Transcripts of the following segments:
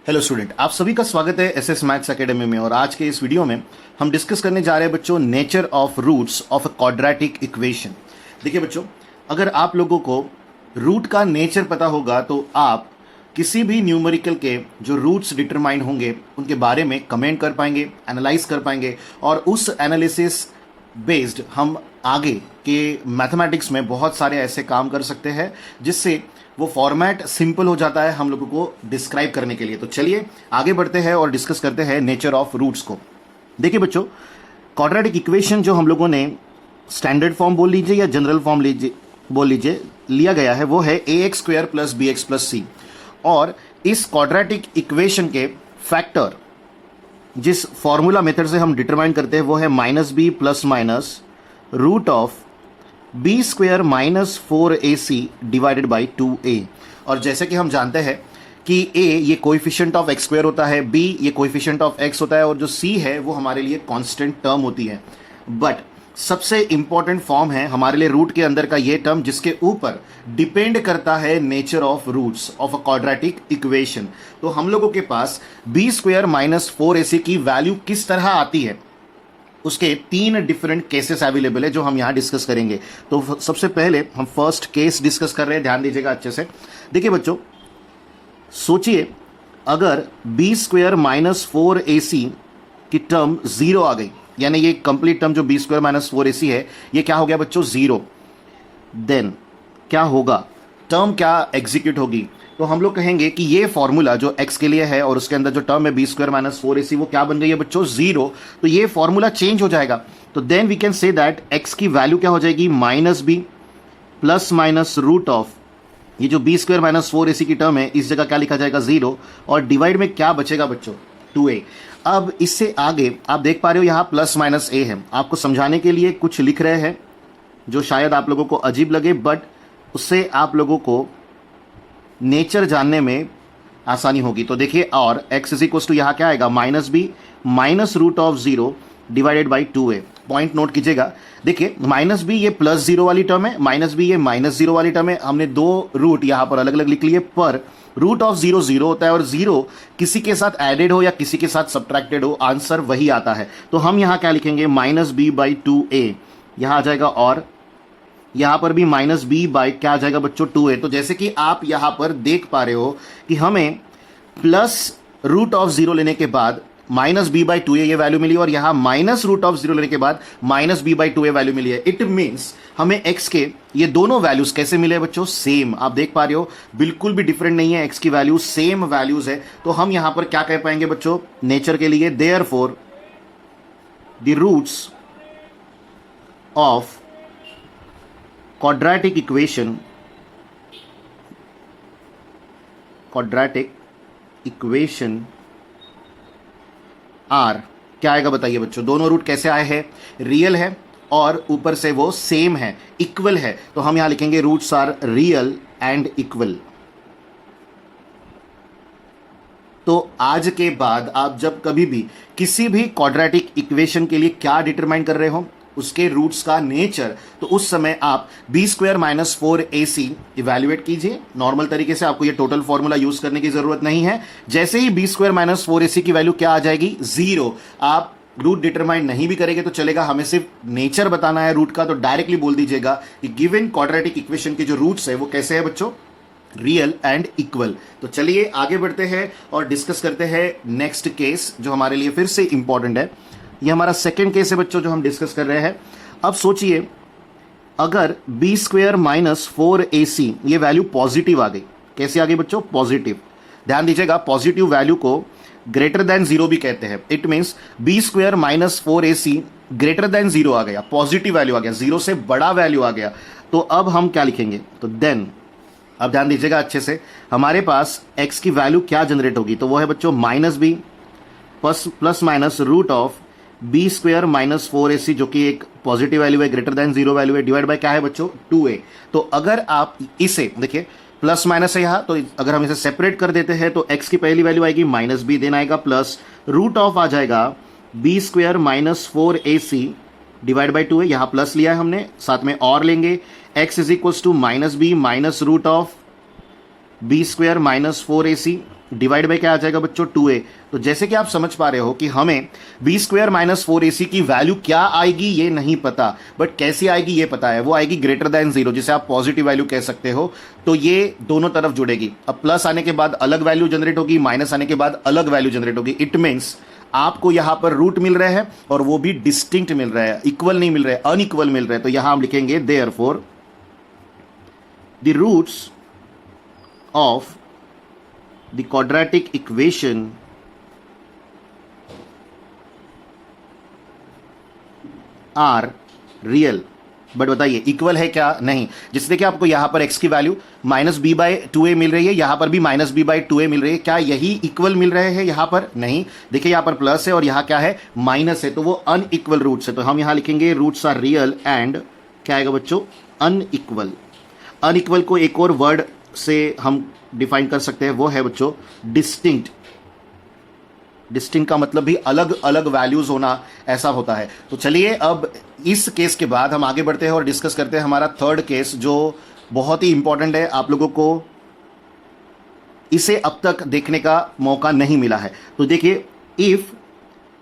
Hello student, आप सभी का स्वागत है एसएस मैथ्स एकेडमी में। और आज के इस वीडियो में हम डिस्कस करने जा रहे हैं बच्चों nature of roots of a quadratic equation. देखिए बच्चों, अगर आप लोगों को रूट का नेचर पता होगा तो आप किसी भी न्यूमेरिकल के जो रूट्स डिटरमाइन होंगे उनके बारे में कमेंट कर पाएंगे, एनालाइज कर पाएंगे, और उस एनालिसिस बेस्ड हम आगे के मैथमेटिक्स में बहुत सारे ऐसे काम कर सकते हैं जिससे वो फॉर्मेट सिंपल हो जाता है हम लोगों को डिस्क्राइब करने के लिए। तो चलिए आगे बढ़ते हैं और डिस्कस करते हैं नेचर ऑफ रूट्स को। देखिए बच्चों, क्वाड्रेटिक इक्वेशन जो हम लोगों ने स्टैंडर्ड फॉर्म बोल लीजिए या जनरल फॉर्म बोल लीजिए लिया गया है, वो है ax square plus bx plus c। और इस क्वाड्रेटिक इक्वेशन के फैक्टर जिस फॉर्मूला मेथड से हम डिटरमाइन करते हैं वो है minus b plus minus root of b square minus 4ac divided by 2a। और जैसे कि हम जानते हैं कि a ये कोएफिशिएंट ऑफ एक्स स्क्वायर होता है, b ये कोएफिशिएंट ऑफ x होता है, और जो c है वो हमारे लिए कांस्टेंट टर्म होती है। बट सबसे इंपॉर्टेंट फॉर्म है हमारे लिए रूट के अंदर का ये टर्म जिसके ऊपर डिपेंड करता है nature of roots of a quadratic equation. तो हम लोगों के पास बी स्क्वायर माइनस 4ac की वैल्यू किस तरह आती है, उसके 3 डिफरेंट केसेस अवेलेबल है जो हम यहां डिस्कस करेंगे। तो सबसे पहले हम फर्स्ट केस डिस्कस कर रहे हैं, ध्यान दीजिएगा अच्छे से। देखिए बच्चों, सोचिए अगर बी स्क्वायर माइनस 4ac की टर्म 0 आ गई, यानी ये कंप्लीट टर्म जो बी स्क्वायर माइनस 4ac है ये क्या हो गया बच्चों, 0। देन क्या होगा, टर्म क्या एग्जीक्यूट होगी, तो हम लोग कहेंगे कि ये फॉर्मूला जो x के लिए है और उसके अंदर जो टर्म है बी स्क्वायर माइनस 4ac वो क्या बन गई है बच्चों, 0। तो ये फॉर्मूला चेंज हो जाएगा। तो then we can say that x की वैल्यू क्या हो जाएगी, minus b plus minus root of ये जो बी स्क्वायर माइनस 4ac की टर्म है इस जगह क्या लिखा जाएगा, 0, और डिवाइड में क्या बचेगा बच्चों, 2a। अब इससे आगे आप देख पा रहे हो यहां प्लस माइनस a है। आपको समझाने के लिए कुछ लिख रहे हैं जो शायद आप लोगों को अजीब लगे, बट उससे आप लोगों को नेचर जानने में आसानी होगी। तो देखिए, और x इज इक्वल टू यहाँ क्या आएगा, minus b minus root of 0 divided by 2a। Point note कीजिएगा, देखिए माइनस बी ये प्लस 0 वाली टर्म है, माइनस बी ये माइनस 0 वाली टर्म है। हमने दो रूट यहाँ पर अलग अलग लिख लिए, पर रूट ऑफ 0 0 होता है और 0 किसी के साथ एडेड हो या किसी के साथ सब्ट्रैक्टेड हो, आंसर वही आता है। तो हम यहाँ क्या लिखेंगे, माइनस बी बाई 2a यहाँ आ जाएगा, और यहां पर भी माइनस बी बाई क्या आ जाएगा बच्चों, 2a। तो जैसे कि आप यहां पर देख पा रहे हो कि हमें प्लस रूट ऑफ 0 लेने के बाद माइनस बी बाई 2a ये वैल्यू मिली, और यहां माइनस रूट ऑफ 0 लेने के बाद minus B by 2a value मिली है। इट मीन्स हमें x के ये दोनों वैल्यूज कैसे मिले बच्चों, सेम। आप देख पा रहे हो बिल्कुल भी डिफरेंट नहीं है, x की वैल्यू सेम वैल्यूज है। तो हम यहां पर क्या कह पाएंगे बच्चों नेचर के लिए, therefore the roots of quadratic equation are क्या आएगा बताइए बच्चों, दोनों रूट कैसे आए हैं, रियल है और ऊपर से वो सेम है, इक्वल है। तो हम यहां लिखेंगे roots are real and equal. तो आज के बाद आप जब कभी भी किसी भी क्वाड्रेटिक इक्वेशन के लिए क्या डिटरमाइन कर रहे हो, उसके रूट्स का नेचर, तो उस समय आप b square minus 4ac evaluate कीजिए। नॉर्मल तरीके से आपको ये टोटल फॉर्मूला यूज करने की जरूरत नहीं है। जैसे ही बी स्क्वायर माइनस 4ac की वैल्यू क्या आ जाएगी, 0। आप रूट डिटरमाइन नहीं भी करेंगे तो चलेगा, हमें सिर्फ नेचर बताना है रूट का, तो डायरेक्टली बोल दीजिएगा कि गिवन क्वाड्रेटिक इक्वेशन के जो रूट्स है वो कैसे है बच्चों, रियल एंड इक्वल। तो चलिए आगे बढ़ते हैं और डिस्कस करते हैं नेक्स्ट केस जो हमारे लिए फिर से इंपॉर्टेंट है। ये हमारा सेकेंड केस है बच्चों जो हम डिस्कस कर रहे हैं। अब सोचिए अगर बी स्क्वायर माइनस 4ac ये वैल्यू पॉजिटिव आ गई, कैसे आ गई बच्चों, पॉजिटिव। ध्यान दीजिएगा, पॉजिटिव वैल्यू को ग्रेटर देन 0 भी कहते हैं। It means b square minus 4ac greater than 0 आ गया, पॉजिटिव वैल्यू आ गया, 0 से बड़ा वैल्यू आ गया। तो अब हम क्या लिखेंगे, तो देन अब ध्यान दीजिएगा अच्छे से, हमारे पास x की वैल्यू क्या जनरेट होगी, तो वो है बच्चों minus b plus minus root of b square minus 4ac जो कि एक पॉजिटिव वैल्यू है, ग्रेटर देन 0 वैल्यू है, डिवाइड बाय क्या है बच्चों, 2a। तो अगर आप इसे देखिए प्लस माइनस है यहां, तो अगर हम इसे सेपरेट कर देते हैं तो x की पहली वैल्यू आएगी माइनस बी, देन आएगा प्लस रूट ऑफ आ जाएगा b square minus 4ac divide by 2a। यहां प्लस लिया है हमने, साथ में और लेंगे, x is equal to minus b minus root of b square minus 4ac divide by क्या आ जाएगा बच्चों 2a। तो जैसे कि आप समझ पा रहे हो कि हमें बी स्क्वायर माइनस 4ac की वैल्यू क्या आएगी ये नहीं पता, बट कैसी आएगी ये पता है, वो आएगी ग्रेटर देन 0, जिसे आप पॉजिटिव वैल्यू कह सकते हो। तो ये दोनों तरफ जुड़ेगी। अब प्लस आने के बाद अलग वैल्यू जनरेट होगी, माइनस आने के बाद अलग वैल्यू जनरेट होगी। इट मीन्स आपको यहां पर रूट मिल रहे हैं और वो भी डिस्टिंक्ट मिल रहा है, इक्वल नहीं मिल रहे, अनइक्वल मिल रहे हैं। तो यहां हम लिखेंगे therefore the roots of the quadratic equation are real। But बताइए इक्वल है क्या? नहीं। जिससे देखिए आपको यहां पर x की value minus B by 2a मिल रही है, यहां पर भी माइनस बी बाई 2a मिल रही है। क्या यही इक्वल मिल रहे हैं यहां पर? नहीं। देखिए यहां पर प्लस है और यहां क्या है? माइनस है, तो वो अनइक्वल रूट्स है। तो हम यहां लिखेंगे रूट्स आर रियल एंड क्या आएगा बच्चों? अनइक्वल। अनइक्वल को एक और वर्ड से हम डिफाइन कर सकते हैं, वो है बच्चों डिस्टिंक्ट। डिस्टिंक्ट का मतलब भी अलग अलग वैल्यूज होना ऐसा होता है। तो चलिए अब इस केस के बाद हम आगे बढ़ते हैं और डिस्कस करते हैं हमारा थर्ड केस, जो बहुत ही इंपॉर्टेंट है। आप लोगों को इसे अब तक देखने का मौका नहीं मिला है। तो देखिए if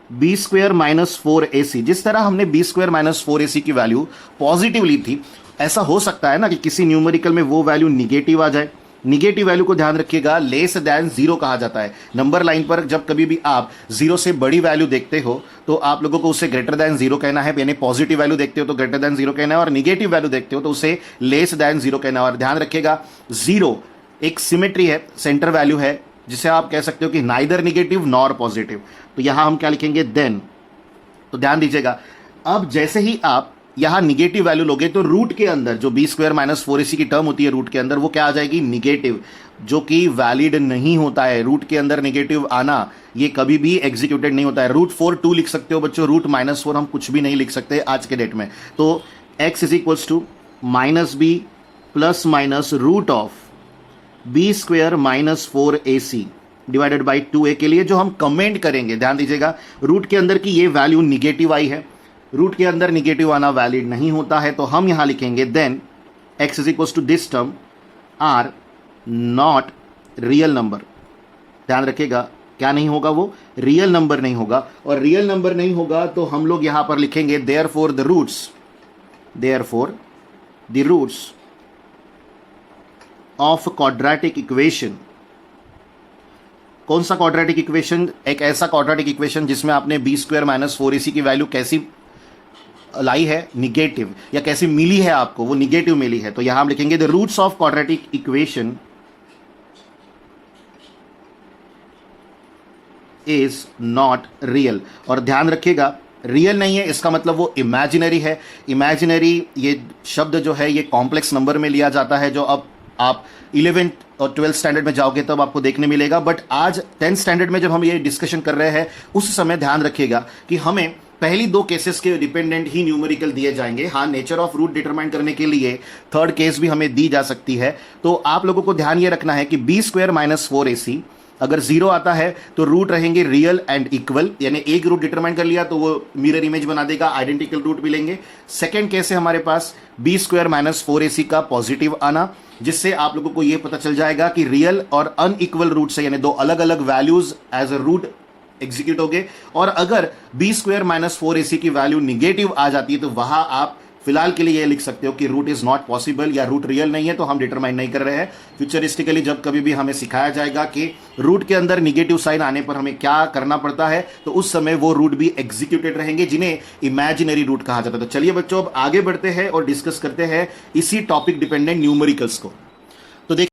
B square minus 4ac, जिस तरह हमने बी स्क्वायर माइनस 4ac की वैल्यू पॉजिटिव ली थी, ऐसा हो सकता है ना कि किसी न्यूमेरिकल में वो वैल्यू निगेटिव आ जाए। निगेटिव वैल्यू को ध्यान रखिएगा लेस देन 0 कहा जाता है। नंबर लाइन पर जब कभी भी आप 0 से बड़ी वैल्यू देखते हो तो आप लोगों को उसे ग्रेटर देन 0 कहना है, यानी पॉजिटिव वैल्यू देखते हो तो ग्रेटर देन 0 कहना है, और निगेटिव वैल्यू देखते हो तो उसे लेस देन 0 कहना है। और ध्यान रखिएगा 0 एक सिमेट्री है, सेंटर वैल्यू है, जिसे आप कह सकते हो कि नाइदर निगेटिव नॉर पॉजिटिव। तो यहां हम क्या लिखेंगे? देन। तो ध्यान दीजिएगा, अब जैसे ही आप यहां निगेटिव वैल्यू लोगे तो रूट के अंदर जो बी स्क्वायर माइनस 4ac की टर्म होती है रूट के अंदर, वो क्या आ जाएगी? निगेटिव, जो कि वैलिड नहीं होता है। रूट के अंदर निगेटिव आना ये कभी भी एग्जीक्यूटेड नहीं होता है। रूट 4 2 लिख सकते हो बच्चों, रूट माइनस 4 हम कुछ भी नहीं लिख सकते आज के डेट में। तो x is equals to minus b plus minus root of b square minus 4ac divided by 2a के लिए जो हम कमेंट करेंगे, ध्यान दीजिएगा रूट के अंदर की ये वैल्यू निगेटिव आई है। रूट के अंदर निगेटिव आना वैलिड नहीं होता है, तो हम यहां लिखेंगे then x is equals to this term are not real number. ध्यान रखिएगा क्या नहीं होगा? वो रियल नंबर नहीं होगा। और रियल नंबर नहीं होगा तो हम लोग यहां पर लिखेंगे therefore the roots of quadratic equation. कौन सा क्वाड्रेटिक इक्वेशन? एक ऐसा क्वाड्रेटिक इक्वेशन जिसमें आपने बी स्क्वायर माइनस 4ac की वैल्यू कैसी लाई है? निगेटिव, या कैसी मिली है आपको? वो निगेटिव मिली है। तो यहां हम लिखेंगे the roots of quadratic equation is not real. और ध्यान रखिएगा रियल नहीं है इसका मतलब वो इमेजिनरी है। इमेजिनरी ये शब्द जो है ये कॉम्प्लेक्स नंबर में लिया जाता है, जो अब आप 11th और 12th स्टैंडर्ड में जाओगे तब आपको देखने मिलेगा। बट आज 10th स्टैंडर्ड में जब हम ये डिस्कशन कर रहे हैं उस समय ध्यान रखिएगा कि हमें पहली दो केसेस के डिपेंडेंट ही न्यूमेरिकल दिए जाएंगे। हाँ, नेचर ऑफ रूट डिटरमाइन करने के लिए थर्ड केस भी हमें दी जा सकती है। तो आप लोगों को ध्यान ये रखना है कि बी स्क्वायर माइनस 4ac अगर 0 आता है तो रूट रहेंगे रियल एंड इक्वल, यानी एक रूट डिटरमाइन कर लिया तो वो मिरर इमेज बना देगा, आइडेंटिकल रूट मिलेंगे। सेकेंड केस है हमारे पास बी स्क्वायर माइनस 4ac का पॉजिटिव आना, जिससे आप लोगों को ये पता चल जाएगा कि रियल और अनइक्वल रूट से, यानी दो अलग अलग values as a root execute हो गए। और अगर बी स्क्वायर माइनस 4ac की वैल्यू निगेटिव आ जाती है तो वहां आप फिलहाल के लिए ये लिख सकते हो कि रूट इज नॉट पॉसिबल या रूट रियल नहीं है, तो हम डिटरमाइन नहीं कर रहे हैं। फ्यूचरिस्टिकली जब कभी भी हमें सिखाया जाएगा कि रूट के अंदर निगेटिव साइन आने पर हमें क्या करना पड़ता है, तो उस समय वो रूट भी एग्जीक्यूटेड रहेंगे जिन्हें इमेजिनरी रूट कहा जाता है। तो चलिए बच्चों अब आगे बढ़ते हैं और डिस्कस करते हैं इसी टॉपिक डिपेंडेंट न्यूमेरिकल्स को।